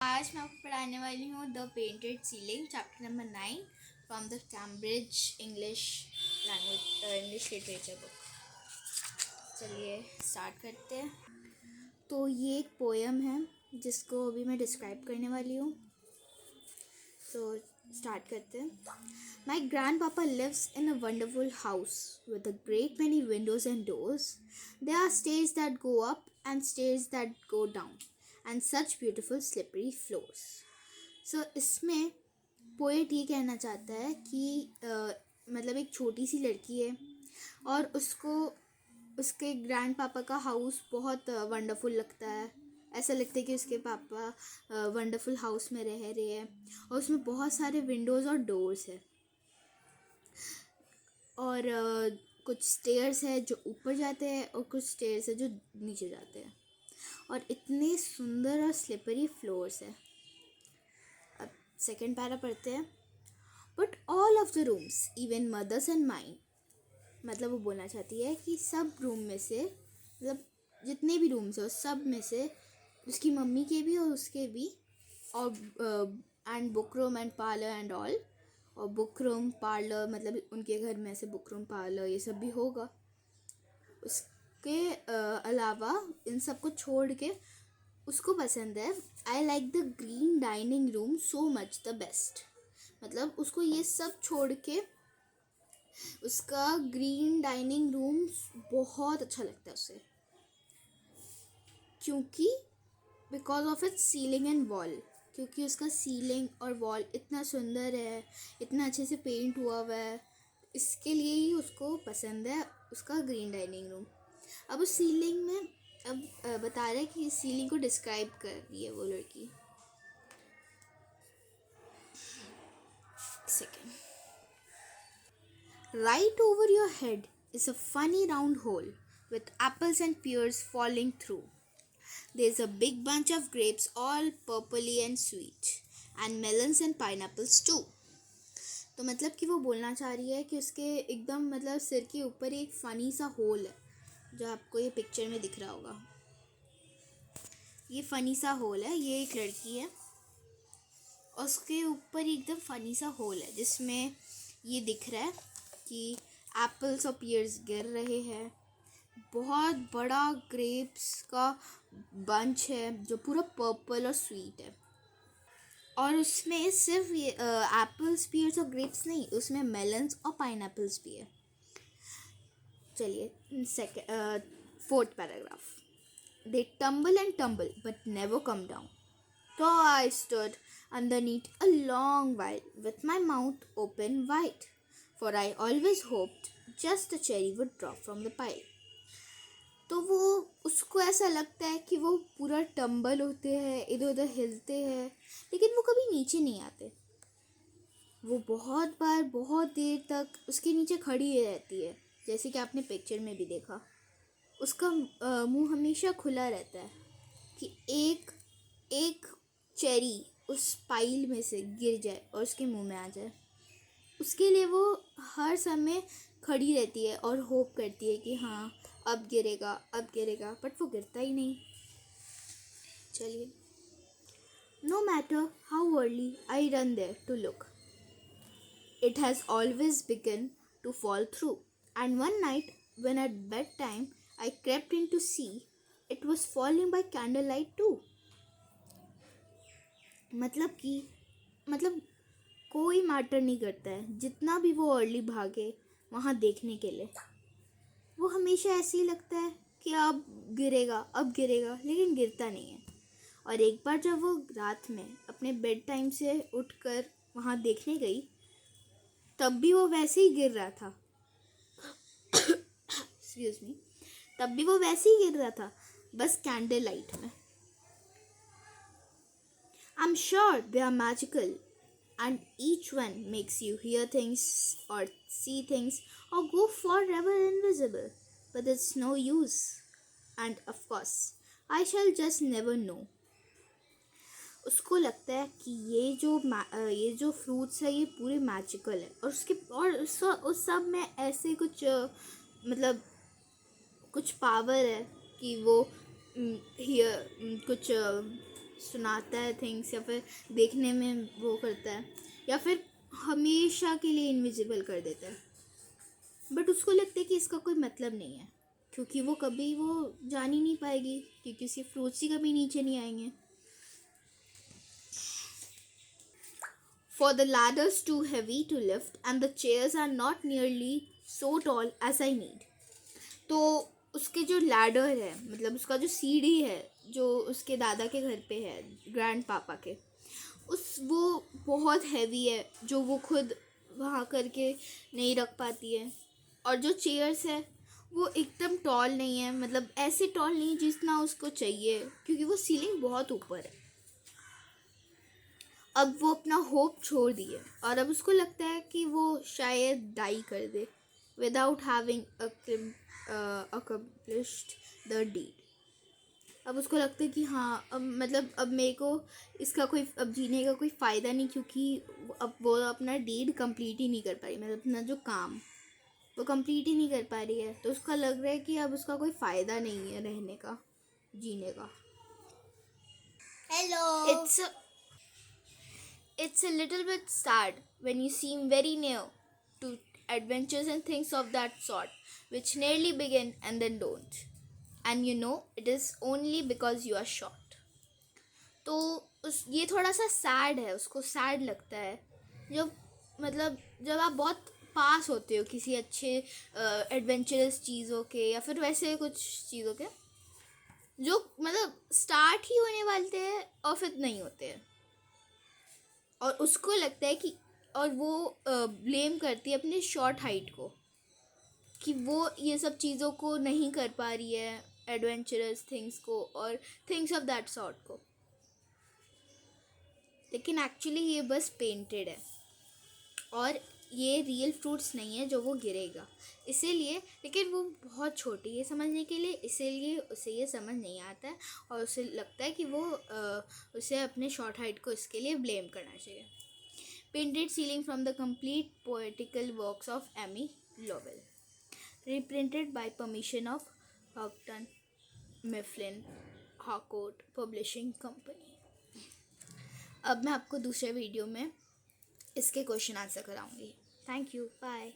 आज मैं आपको पढ़ाने वाली हूँ the painted ceiling chapter number 9 from the Cambridge English English literature book. चलिए स्टार्ट करते हैं। तो ये एक पोएम है जिसको अभी मैं डिस्क्राइब करने वाली हूँ। तो स्टार्ट करते हैं। My grandpapa lives in a wonderful house with a great many windows and doors. There are stairs that go up and stairs that go down and such beautiful slippery floors. So इसमें poet ये कहना चाहता है कि मतलब एक छोटी सी लड़की है और उसको उसके ग्रैंड पापा का हाउस बहुत वंडरफुल लगता है। ऐसा लगता है कि उसके पापा वंडरफुल हाउस में रह रहे हैं और उसमें बहुत सारे विंडोज़ और डोर्स है और कुछ स्टेयर्स है जो ऊपर जाते हैं और कुछ स्टेयर्स है जो नीचे जाते हैं और इतने सुंदर और स्लिपरी फ्लोर्स है। अब सेकंड पैरा पढ़ते हैं। But all of the rooms even mothers and mine, मतलब वो बोलना चाहती है कि सब रूम में से, मतलब जितने भी रूम्स है उस सब में से उसकी मम्मी के भी और उसके भी, और and book room and parlour and all, और बुक रूम पार्लर मतलब उनके घर में ऐसे बुक रूम पार्लर ये सब भी होगा। उसके अलावा इन सब को छोड़ के उसको पसंद है I like the green dining room so much the best. मतलब उसको ये सब छोड़ के उसका ग्रीन डाइनिंग रूम बहुत अच्छा लगता है उसे, क्योंकि because of its ceiling and wall, क्योंकि उसका सीलिंग और वॉल इतना सुंदर है, इतना अच्छे से पेंट हुआ है, इसके लिए ही उसको पसंद है उसका ग्रीन डाइनिंग रूम। अब उस सीलिंग में अब बता रहे हैं कि इस सीलिंग को डिस्क्राइब कर रही है वो लड़की। Second, right over your head is a funny round whole with apples and pears falling through. There's a big bunch of grapes, all purpley and sweet, and melons and pineapples too. तो मतलब कि वो बोलना चाह रही है कि उसके एकदम मतलब सिर के ऊपर एक फ़नी सा होल है, जो आपको ये पिक्चर में दिख रहा होगा। ये फ़नी सा होल है, ये एक लड़की है और उसके ऊपर एकदम फ़नी सा होल है जिसमें ये दिख रहा है कि एप्पल्स और पियर्स गिर रहे हैं। बहुत बड़ा ग्रेप्स का बंच है जो पूरा पर्पल और स्वीट है, और उसमें सिर्फ ये एप्पल्स पियर्स और ग्रेप्स नहीं, उसमें मेलन्स और पाइनएप्पल्स भी है। चलिए fourth paragraph. They tumble and tumble but never come down, तो I stood underneath a long while with my mouth open wide, for I always hoped just a cherry would drop from the pile. तो वो उसको ऐसा लगता है कि वो पूरा टम्बल होते हैं, इधर उधर हिलते हैं, लेकिन वो कभी नीचे नहीं आते। वो बहुत बार बहुत देर तक उसके नीचे खड़ी रहती है, जैसे कि आपने पिक्चर में भी देखा। उसका मुंह हमेशा खुला रहता है कि एक एक चेरी उस पाइल में से गिर जाए और उसके मुंह में आ जाए। उसके लिए वो हर समय खड़ी रहती है और होप करती है कि हाँ अब गिरेगा अब गिरेगा, बट वो गिरता ही नहीं। चलिए, no matter how early I run there to look, it has always begin to fall through, and one night when at bed time I crept in to see it was falling by candle light too. मतलब कोई matter नहीं करता है, जितना भी वो early भागे वहाँ देखने के लिए, वो हमेशा ऐसे ही लगता है कि अब गिरेगा लेकिन गिरता नहीं है। और एक बार जब वो रात में अपने बेड टाइम से उठकर वहाँ देखने गई, तब भी वो वैसे ही गिर रहा था। एक्सक्यूज मी, तब भी वो वैसे ही गिर रहा था, बस कैंडल लाइट में। I'm sure they are magical, and each one makes you hear things or see things or go forever invisible. But it's no use. And of course, I shall just never know. उसको लगता है कि ये जो fruits है ये पूरे magical है, और उस सब में ऐसे कुछ मतलब कुछ पावर है कि वो कुछ सुनाता है थिंग्स, या फिर देखने में वो करता है, या फिर हमेशा के लिए इनविजिबल कर देता है। बट उसको लगता है कि इसका कोई मतलब नहीं है, क्योंकि वो कभी वो जान ही नहीं पाएगी, क्योंकि उसके फ्रूट्स ही कभी नीचे नहीं आएंगे। For the ladders too heavy to lift and the chairs are not nearly so tall as I need. तो उसके जो लैडर है, मतलब उसका जो सीढ़ी है जो उसके दादा के घर पे है, ग्रैंड पापा के, वो बहुत हैवी है, जो वो खुद वहाँ करके नहीं रख पाती है। और जो चेयर्स है वो एकदम टॉल नहीं है, मतलब ऐसे टॉल नहीं जितना उसको चाहिए, क्योंकि वो सीलिंग बहुत ऊपर है। अब वो अपना होप छोड़ दिए और अब उसको लगता है कि वो शायद डाई कर दे without having accomplished the deed. अब उसको लगता है कि हाँ, अब मतलब अब मेरे को इसका कोई अब जीने का कोई फ़ायदा नहीं, क्योंकि अब वो अपना डीड कंप्लीट ही नहीं कर पा रही, मतलब अपना जो काम वो कंप्लीट ही नहीं कर पा रही है। तो उसका लग रहा है कि अब उसका कोई फ़ायदा नहीं है रहने का, जीने का। Hello. It's a little bit sad when you seem very near to adventures and things of that sort, which nearly begin and then don't. And you know it is only because you are short. तो ये थोड़ा सा sad है, उसको sad लगता है जब मतलब जब आप बहुत पास होते हो किसी अच्छे एडवेंचरस चीज़ों के, या फिर वैसे कुछ चीज़ों के जो मतलब स्टार्ट ही होने वाले हैं और फिर नहीं होते हैं। और उसको लगता है कि, और वो ब्लेम करती है अपने शॉर्ट हाइट को, कि वो ये सब चीज़ों को नहीं कर पा रही है, एडवेंचरस थिंग्स को और थिंग्स ऑफ दैट सॉर्ट को। लेकिन एक्चुअली ये बस पेंटेड है और ये रियल फ्रूट्स नहीं है जो वो गिरेगा, इसीलिए। लेकिन वो बहुत छोटी है समझने के लिए, इसीलिए उसे ये समझ नहीं आता है और उसे लगता है कि वो उसे अपने शॉर्ट हाइट को इसके लिए ब्लेम करना चाहिए। Painted ceiling from the complete poetical works of Amy Lowell. Reprinted by permission of Houghton Mifflin Harcourt Publishing Company. अब मैं आपको दूसरे वीडियो में इसके क्वेश्चन आंसर कराऊंगी। Thank you, bye.